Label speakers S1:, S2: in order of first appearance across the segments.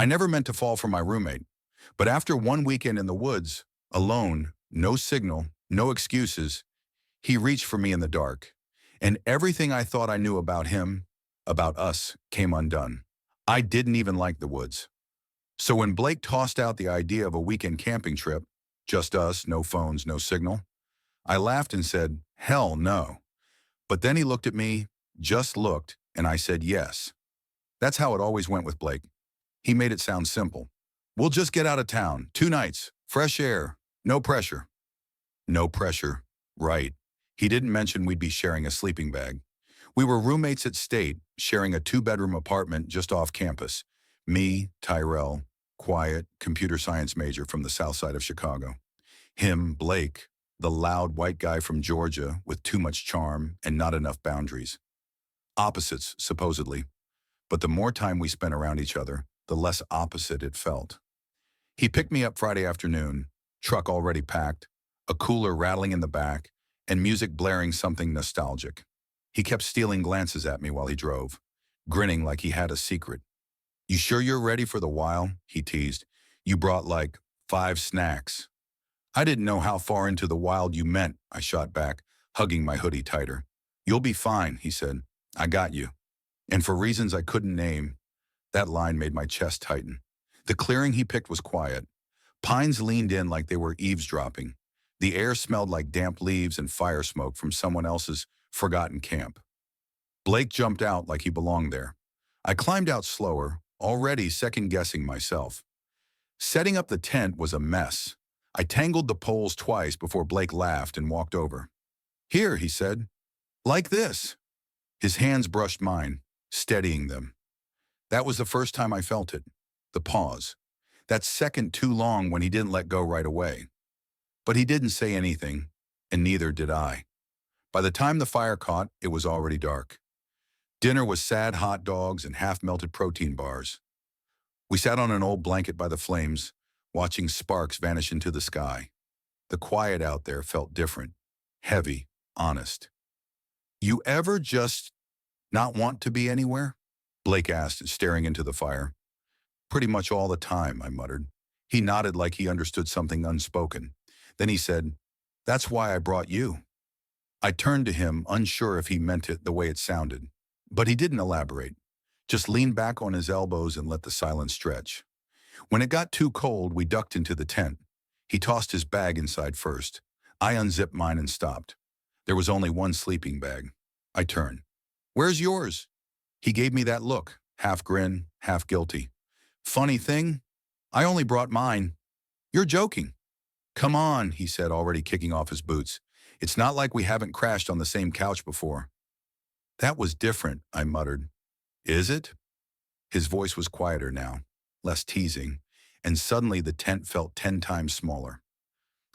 S1: I never meant to fall for my roommate, but after one weekend in the woods, alone, no signal, no excuses, he reached for me in the dark. And everything I thought I knew about him, about us, came undone. I didn't even like the woods. So when Blake tossed out the idea of a weekend camping trip, just us, no phones, no signal, I laughed and said, hell no. But then he looked at me, just looked, and I said yes. That's how it always went with Blake. He made it sound simple. We'll just get out of town, 2 nights, fresh air, no pressure. No pressure, right. He didn't mention we'd be sharing a sleeping bag. We were roommates at State, sharing a 2-bedroom apartment just off campus. Me, Tyrell, quiet, computer science major from the south side of Chicago. Him, Blake, the loud white guy from Georgia with too much charm and not enough boundaries. Opposites, supposedly. But the more time we spent around each other, the less opposite it felt. He picked me up Friday afternoon, truck already packed, a cooler rattling in the back, and music blaring something nostalgic. He kept stealing glances at me while he drove, grinning like he had a secret. You sure you're ready for the while? He teased. You brought like 5 snacks. I didn't know how far into the wild you meant, I shot back, hugging my hoodie tighter. You'll be fine, he said. I got you. And for reasons I couldn't name, that line made my chest tighten. The clearing he picked was quiet. Pines leaned in like they were eavesdropping. The air smelled like damp leaves and fire smoke from someone else's forgotten camp. Blake jumped out like he belonged there. I climbed out slower, already second-guessing myself. Setting up the tent was a mess. I tangled the poles twice before Blake laughed and walked over. Here, he said. Like this. His hands brushed mine, steadying them. That was the first time I felt it. The pause. That second too long when he didn't let go right away. But he didn't say anything, and neither did I. By the time the fire caught, it was already dark. Dinner was sad hot dogs and half-melted protein bars. We sat on an old blanket by the flames, watching sparks vanish into the sky. The quiet out there felt different, heavy, honest. You ever just not want to be anywhere? Blake asked, staring into the fire. Pretty much all the time, I muttered. He nodded like he understood something unspoken. Then he said, That's why I brought you. I turned to him, unsure if he meant it the way it sounded. But he didn't elaborate, just leaned back on his elbows and let the silence stretch. When it got too cold, we ducked into the tent. He tossed his bag inside first. I unzipped mine and stopped. There was only one sleeping bag. I turned. Where's yours? He gave me that look, half grin, half guilty. Funny thing, I only brought mine. You're joking. Come on, he said, already kicking off his boots. It's not like we haven't crashed on the same couch before. That was different, I muttered. Is it? His voice was quieter now, less teasing, and suddenly the tent felt 10 times smaller.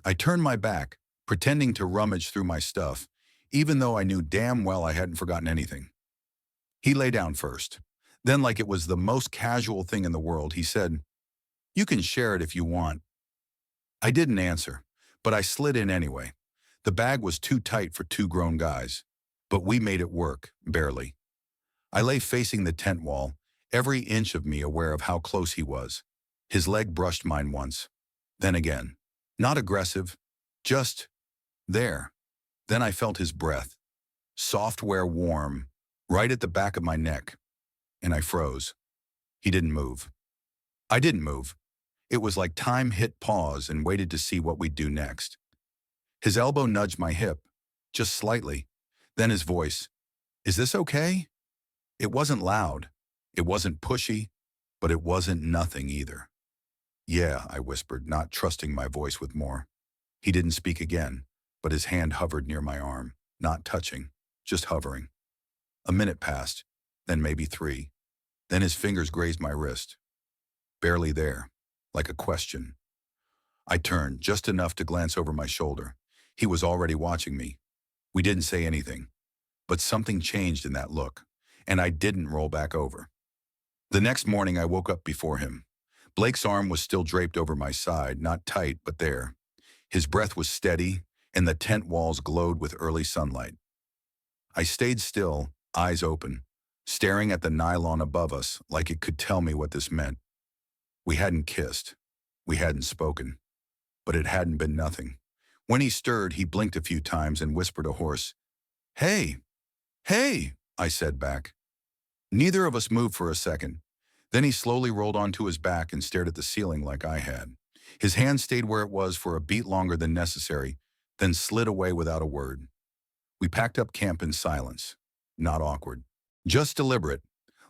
S1: I turned my back, pretending to rummage through my stuff, even though I knew damn well I hadn't forgotten anything. He lay down first. Then, like it was the most casual thing in the world, he said, You can share it if you want. I didn't answer, but I slid in anyway. The bag was too tight for 2 grown guys, but we made it work, barely. I lay facing the tent wall, every inch of me aware of how close he was. His leg brushed mine once, then again. Not aggressive, just there. Then I felt his breath, software warm, right at the back of my neck, and I froze. He didn't move. I didn't move. It was like time hit pause and waited to see what we'd do next. His elbow nudged my hip, just slightly. Then his voice, Is this okay? It wasn't loud. It wasn't pushy, but it wasn't nothing either. Yeah, I whispered, not trusting my voice with more. He didn't speak again, but his hand hovered near my arm, not touching, just hovering. A minute passed, then maybe 3. Then his fingers grazed my wrist. Barely there, like a question. I turned, just enough to glance over my shoulder. He was already watching me. We didn't say anything, but something changed in that look, and I didn't roll back over. The next morning I woke up before him. Blake's arm was still draped over my side, not tight, but there. His breath was steady, and the tent walls glowed with early sunlight. I stayed still, eyes open, staring at the nylon above us like it could tell me what this meant. We hadn't kissed. We hadn't spoken. But it hadn't been nothing. When he stirred, he blinked a few times and whispered a hoarse, "Hey, hey," I said back. Neither of us moved for a second. Then he slowly rolled onto his back and stared at the ceiling like I had. His hand stayed where it was for a beat longer than necessary, then slid away without a word. We packed up camp in silence. Not awkward. Just deliberate,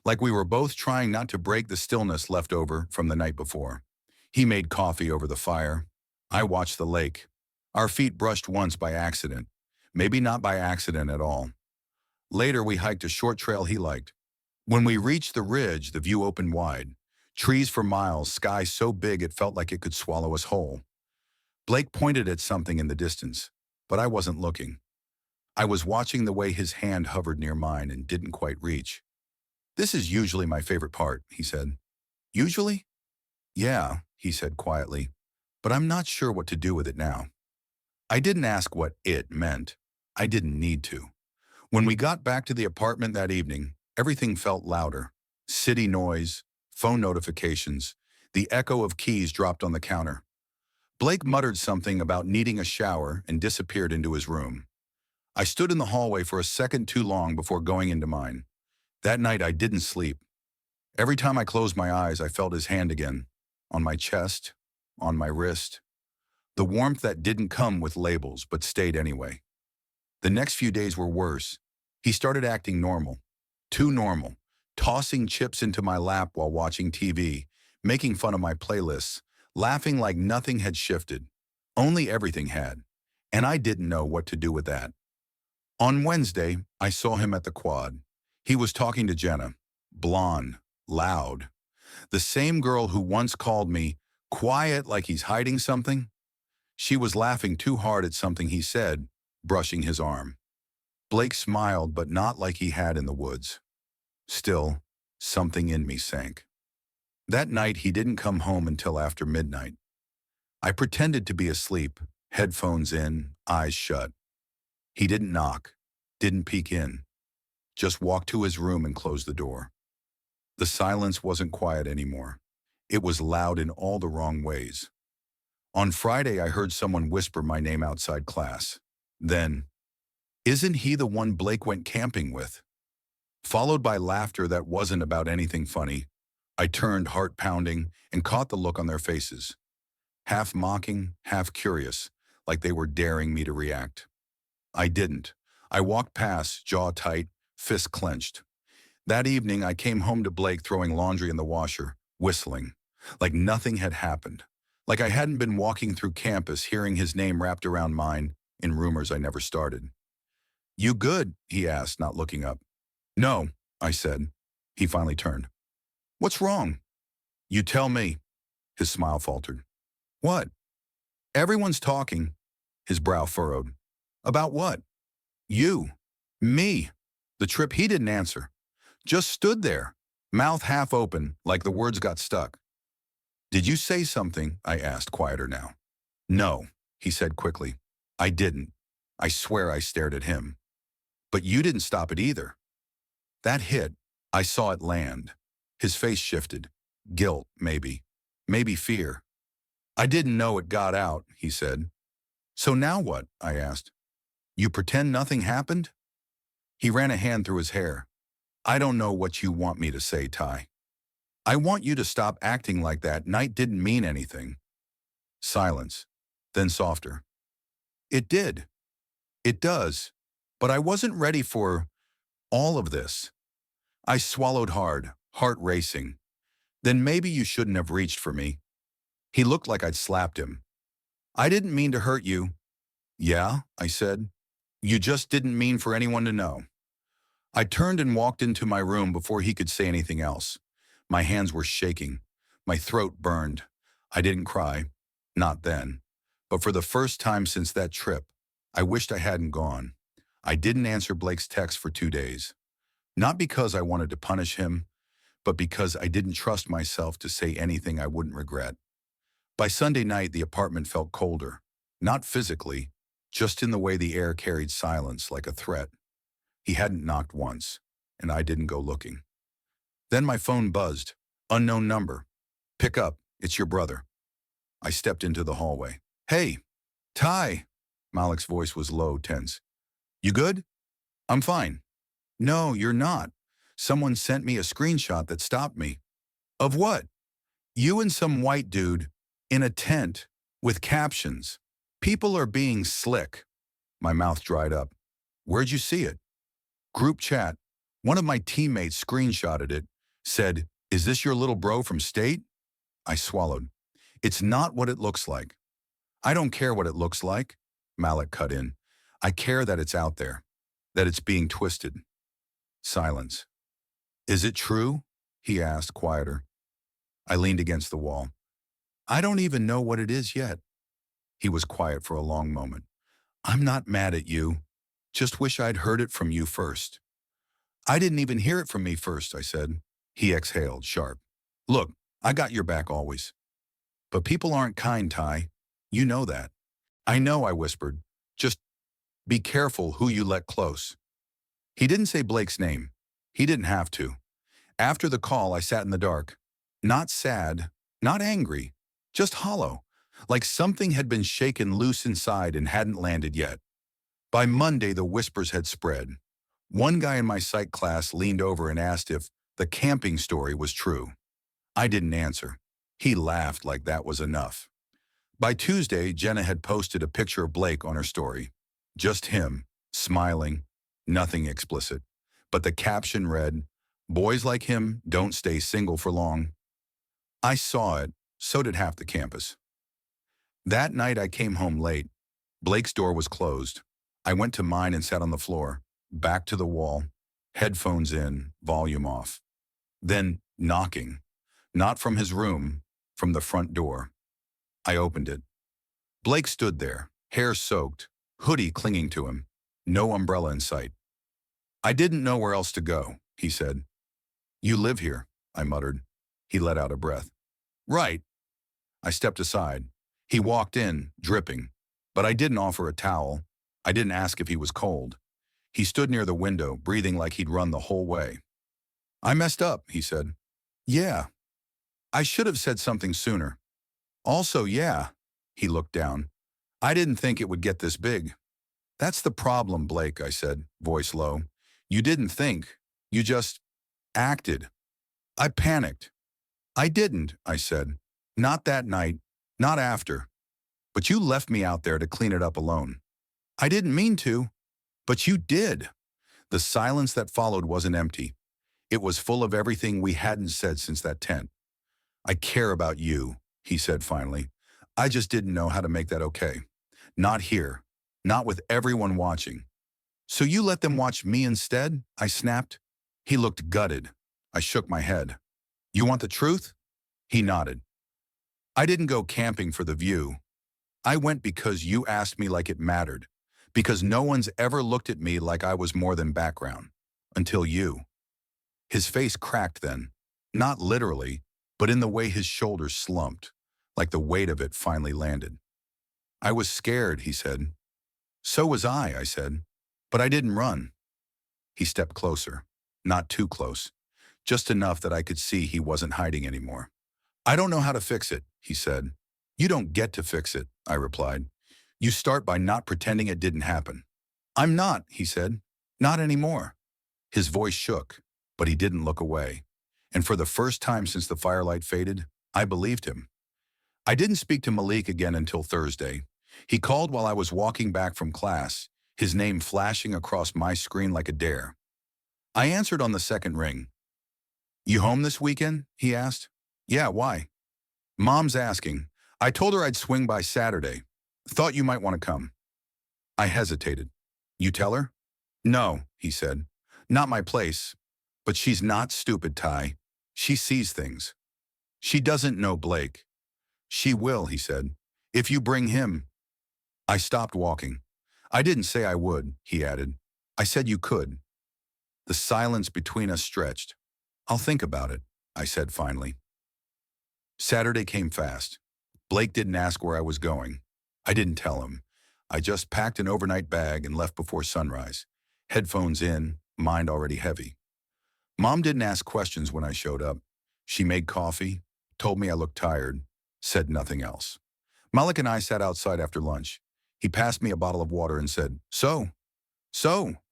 S1: like we were both trying not to break the stillness left over from the night before. He made coffee over the fire. I watched the lake. Our feet brushed once by accident. Maybe not by accident at all. Later, we hiked a short trail he liked. When we reached the ridge, the view opened wide. Trees for miles, sky so big it felt like it could swallow us whole. Blake pointed at something in the distance, but I wasn't looking. I was watching the way his hand hovered near mine and didn't quite reach. "This is usually my favorite part," he said. "Usually?" "Yeah," he said quietly, "but I'm not sure what to do with it now." I didn't ask what it meant. I didn't need to. When we got back to the apartment that evening, everything felt louder. City noise, phone notifications, the echo of keys dropped on the counter. Blake muttered something about needing a shower and disappeared into his room. I stood in the hallway for a second too long before going into mine. That night I didn't sleep. Every time I closed my eyes, I felt his hand again, on my chest, on my wrist. The warmth that didn't come with labels but stayed anyway. The next few days were worse. He started acting normal. Too normal. Tossing chips into my lap while watching TV, making fun of my playlists, laughing like nothing had shifted. Only everything had. And I didn't know what to do with that. On Wednesday, I saw him at the quad. He was talking to Jenna. Blonde. Loud. The same girl who once called me quiet like he's hiding something. She was laughing too hard at something he said, brushing his arm. Blake smiled, but not like he had in the woods. Still, something in me sank. That night, he didn't come home until after midnight. I pretended to be asleep, headphones in, eyes shut. He didn't knock, didn't peek in, just walked to his room and closed the door. The silence wasn't quiet anymore. It was loud in all the wrong ways. On Friday, I heard someone whisper my name outside class. Then, "Isn't he the one Blake went camping with?" Followed by laughter that wasn't about anything funny. I turned, heart pounding, and caught the look on their faces. Half mocking, half curious, like they were daring me to react. I didn't. I walked past, jaw tight, fist clenched. That evening, I came home to Blake throwing laundry in the washer, whistling, like nothing had happened. Like I hadn't been walking through campus hearing his name wrapped around mine in rumors I never started. "You good?" he asked, not looking up. "No," I said. He finally turned. "What's wrong?" "You tell me." His smile faltered. "What?" "Everyone's talking." His brow furrowed. "About what?" "You." "Me." The trip he didn't answer. Just stood there, mouth half open, like the words got stuck. "Did you say something?" I asked, quieter now. "No," he said quickly. "I didn't." I swear I stared at him. "But you didn't stop it either." That hit. I saw it land. His face shifted. Guilt, maybe. Maybe fear. "I didn't know it got out," he said. "So now what?" I asked. "You pretend nothing happened?" He ran a hand through his hair. "I don't know what you want me to say, Ty. I want you to stop acting like that night didn't mean anything." Silence. Then softer. "It did. It does. But I wasn't ready for all of this." I swallowed hard, heart racing. "Then maybe you shouldn't have reached for me." He looked like I'd slapped him. "I didn't mean to hurt you." "Yeah," I said. "You just didn't mean for anyone to know." I turned and walked into my room before he could say anything else. My hands were shaking. My throat burned. I didn't cry. Not then. But for the first time since that trip, I wished I hadn't gone. I didn't answer Blake's text for 2 days. Not because I wanted to punish him, but because I didn't trust myself to say anything I wouldn't regret. By Sunday night, the apartment felt colder. Not physically, just in the way the air carried silence like a threat. He hadn't knocked once, and I didn't go looking. Then my phone buzzed. Unknown number. "Pick up," It's your brother. I stepped into the hallway. Hey, Ty. Malik's voice was low, tense. You good? I'm fine. No, you're not. Someone sent me a screenshot that stopped me. Of what? You and some white dude in a tent with captions. People are being slick. My mouth dried up. Where'd you see it? Group chat. One of my teammates screenshotted it. Said, is this your little bro from state? I swallowed. It's not what it looks like. I don't care what it looks like. Malik cut in. I care that it's out there. That it's being twisted. Silence. Is it true? He asked, quieter. I leaned against the wall. I don't even know what it is yet. He was quiet for a long moment. I'm not mad at you. Just wish I'd heard it from you first. I didn't even hear it from me first, I said. He exhaled, sharp. Look, I got your back always. But people aren't kind, Ty. You know that. I know, I whispered. Just be careful who you let close. He didn't say Blake's name. He didn't have to. After the call, I sat in the dark. Not sad, not angry, just hollow, like something had been shaken loose inside and hadn't landed yet. By Monday, the whispers had spread. One guy in my psych class leaned over and asked if the camping story was true. I didn't answer. He laughed like that was enough. By Tuesday, Jenna had posted a picture of Blake on her story. Just him, smiling, nothing explicit. But the caption read, "Boys like him don't stay single for long." I saw it, so did half the campus. That night I came home late. Blake's door was closed. I went to mine and sat on the floor, back to the wall, headphones in, volume off. Then knocking, not from his room, from the front door. I opened it. Blake stood there, hair soaked, hoodie clinging to him, no umbrella in sight. I didn't know where else to go, he said. You live here, I muttered. He let out a breath. Right. I stepped aside. He walked in, dripping, but I didn't offer a towel. I didn't ask if he was cold. He stood near the window, breathing like he'd run the whole way. I messed up, he said. Yeah. I should have said something sooner. Also, yeah. He looked down. I didn't think it would get this big. That's the problem, Blake, I said, voice low. You didn't think. You just acted. I panicked. I didn't, I said. Not that night, not after. But you left me out there to clean it up alone. I didn't mean to, but you did. The silence that followed wasn't empty. It was full of everything we hadn't said since that tent. I care about you, he said finally. I just didn't know how to make that okay. Not here, not with everyone watching. So you let them watch me instead? I snapped. He looked gutted. I shook my head. You want the truth? He nodded. I didn't go camping for the view. I went because you asked me like it mattered. Because no one's ever looked at me like I was more than background. Until you. His face cracked then. Not literally, but in the way his shoulders slumped. Like the weight of it finally landed. I was scared, he said. So was I said. But I didn't run. He stepped closer. Not too close. Just enough that I could see he wasn't hiding anymore. I don't know how to fix it, he said. You don't get to fix it, I replied. You start by not pretending it didn't happen. I'm not, he said. Not anymore. His voice shook, but he didn't look away. And for the first time since the firelight faded, I believed him. I didn't speak to Malik again until Thursday. He called while I was walking back from class, his name flashing across my screen like a dare. I answered on the second ring. You home this weekend? He asked. Yeah, why? Mom's asking. I told her I'd swing by Saturday. Thought you might want to come. I hesitated. You tell her? No, he said. Not my place. But she's not stupid, Ty. She sees things. She doesn't know Blake. She will, he said. If you bring him. I stopped walking. I didn't say I would, he added. I said you could. The silence between us stretched. I'll think about it, I said finally. Saturday came fast. Blake didn't ask where I was going. I didn't tell him. I just packed an overnight bag and left before sunrise. Headphones in, mind already heavy. Mom didn't ask questions when I showed up. She made coffee, told me I looked tired, said nothing else. Malik and I sat outside after lunch. He passed me a bottle of water and said, So,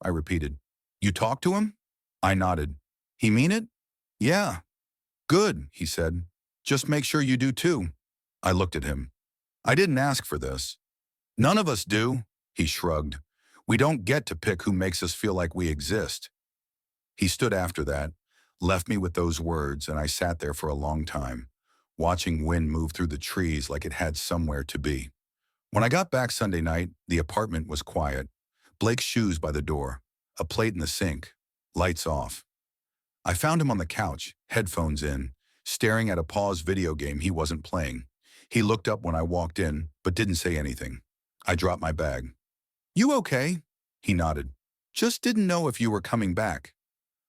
S1: I repeated. You talked to him? I nodded. He mean it? Yeah. Good, he said. Just make sure you do too. I looked at him. I didn't ask for this. None of us do, he shrugged. We don't get to pick who makes us feel like we exist. He stood after that, left me with those words, and I sat there for a long time, watching wind move through the trees like it had somewhere to be. When I got back Sunday night, the apartment was quiet. Blake's shoes by the door, a plate in the sink, lights off. I found him on the couch, headphones in, staring at a paused video game he wasn't playing. He looked up when I walked in, but didn't say anything. I dropped my bag. You okay? He nodded. Just didn't know if you were coming back.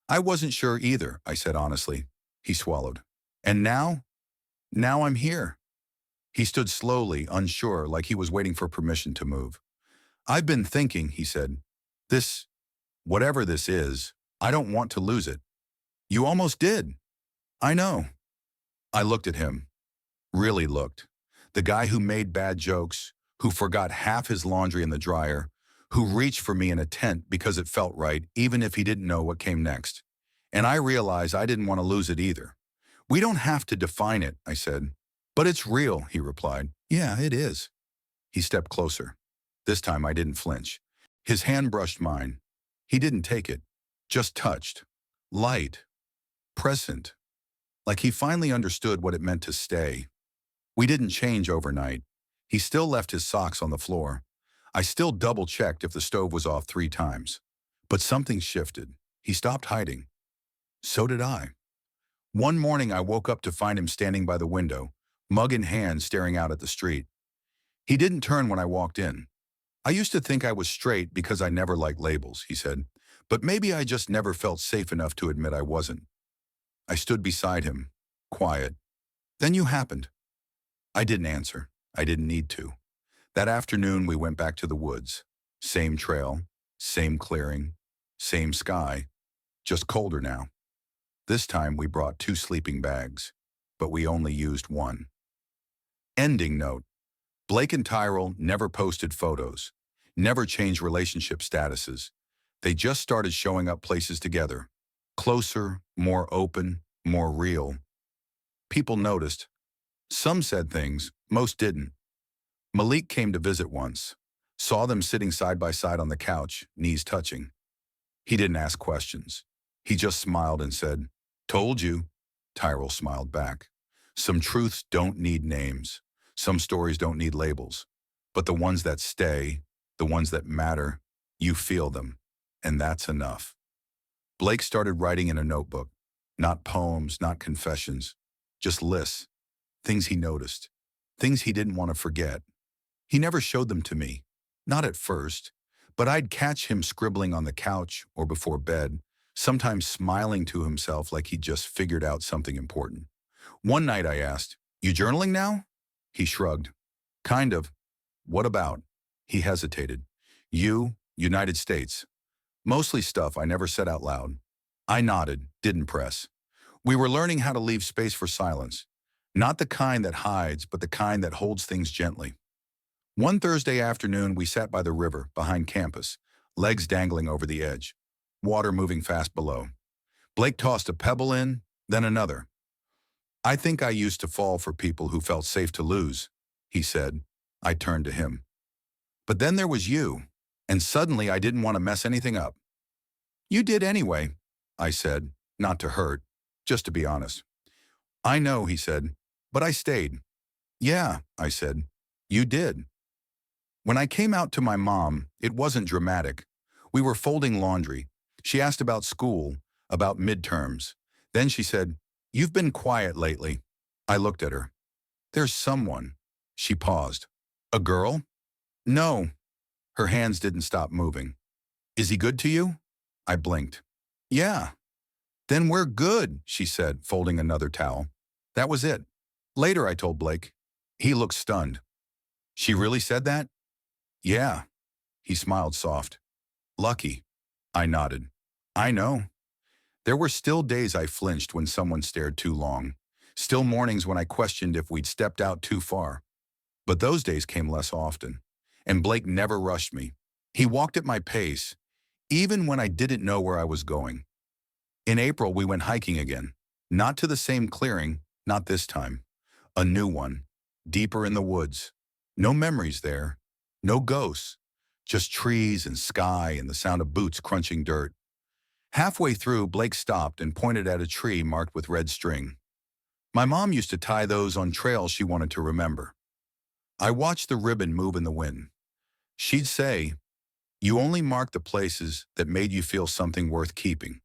S1: I wasn't sure either, I said honestly. He swallowed. And now? Now I'm here. He stood slowly, unsure, like he was waiting for permission to move. I've been thinking, he said. Whatever this is, I don't want to lose it. You almost did. I know. I looked at him. Really looked. The guy who made bad jokes, who forgot half his laundry in the dryer, who reached for me in a tent because it felt right, even if he didn't know what came next. And I realized I didn't want to lose it either. We don't have to define it, I said. But it's real, he replied. Yeah, it is. He stepped closer. This time I didn't flinch. His hand brushed mine. He didn't take it, just touched. Light. Present. Like he finally understood what it meant to stay. We didn't change overnight. He still left his socks on the floor. I still double-checked if the stove was off 3 times. But something shifted. He stopped hiding. So did I. One morning I woke up to find him standing by the window, mug in hand, staring out at the street. He didn't turn when I walked in. I used to think I was straight because I never liked labels, he said, but maybe I just never felt safe enough to admit I wasn't. I stood beside him, quiet. Then you happened. I didn't answer. I didn't need to. That afternoon we went back to the woods. Same trail, same clearing, same sky, just colder now. This time we brought 2 sleeping bags, but we only used 1. Ending note. Blake and Tyrell never posted photos, never changed relationship statuses. They just started showing up places together. Closer, more open, more real. People noticed. Some said things, most didn't. Malik came to visit once, saw them sitting side by side on the couch, knees touching. He didn't ask questions. He just smiled and said, "Told you." Tyrell smiled back. Some truths don't need names. Some stories don't need labels. But the ones that stay, the ones that matter, you feel them. And that's enough. Blake started writing in a notebook. Not poems, not confessions. Just lists. Things he noticed. Things he didn't want to forget. He never showed them to me. Not at first. But I'd catch him scribbling on the couch or before bed, sometimes smiling to himself like he'd just figured out something important. One night I asked, "You journaling now?" He shrugged. "Kind of." "What about?" He hesitated. United States. Mostly stuff I never said out loud. I nodded, didn't press. We were learning how to leave space for silence. Not the kind that hides, but the kind that holds things gently. One Thursday afternoon, we sat by the river behind campus, legs dangling over the edge, water moving fast below. Blake tossed a pebble in, then another. "I think I used to fall for people who felt safe to lose," he said. I turned to him. "But then there was you, and suddenly I didn't want to mess anything up." "You did anyway," I said, not to hurt, just to be honest. "I know," he said, "but I stayed." "Yeah," I said, "you did." When I came out to my mom, it wasn't dramatic. We were folding laundry. She asked about school, about midterms. Then she said, "You've been quiet lately." I looked at her. "There's someone." She paused. "A girl?" "No." Her hands didn't stop moving. "Is he good to you?" I blinked. "Yeah." "Then we're good," she said, folding another towel. That was it. Later, I told Blake. He looked stunned. "She really said that?" "Yeah." He smiled soft. "Lucky." I nodded. "I know." There were still days I flinched when someone stared too long. Still mornings when I questioned if we'd stepped out too far. But those days came less often, and Blake never rushed me. He walked at my pace, even when I didn't know where I was going. In April, we went hiking again. Not to the same clearing, not this time. A new one, deeper in the woods. No memories there, no ghosts, just trees and sky and the sound of boots crunching dirt. Halfway through, Blake stopped and pointed at a tree marked with red string. My mom used to tie those on trails she wanted to remember. I watched the ribbon move in the wind. She'd say, "You only mark the places that made you feel something worth keeping."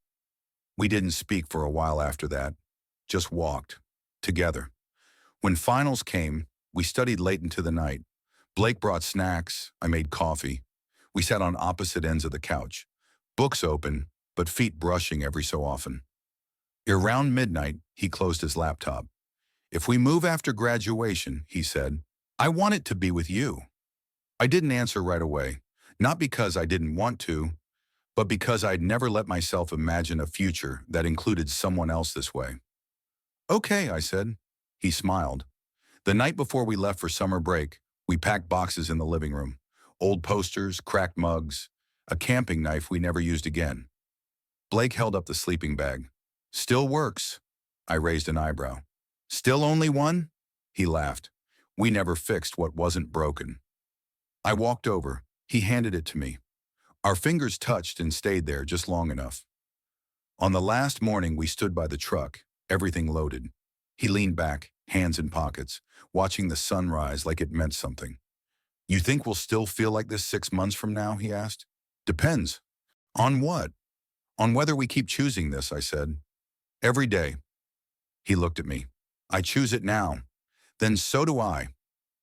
S1: We didn't speak for a while after that, just walked, together. When finals came, we studied late into the night. Blake brought snacks, I made coffee. We sat on opposite ends of the couch, books open, but feet brushing every so often. Around midnight, he closed his laptop. "If we move after graduation," he said, "I want it to be with you." I didn't answer right away, not because I didn't want to, but because I'd never let myself imagine a future that included someone else this way. "Okay," I said. He smiled. The night before we left for summer break, we packed boxes in the living room. Old posters, cracked mugs, a camping knife we never used again. Blake held up the sleeping bag. "Still works." I raised an eyebrow. "Still only one?" He laughed. "We never fixed what wasn't broken." I walked over. He handed it to me. Our fingers touched and stayed there just long enough. On the last morning, we stood by the truck, everything loaded. He leaned back, hands in pockets, watching the sun rise like it meant something. "You think we'll still feel like this 6 months from now?" he asked. "Depends." "On what?" "On whether we keep choosing this," I said. "Every day." He looked at me. "I choose it now." "Then so do I."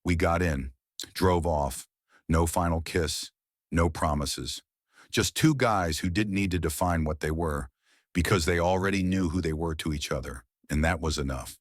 S1: We got in, drove off. No final kiss, no promises. Just two guys who didn't need to define what they were, because they already knew who they were to each other, and that was enough.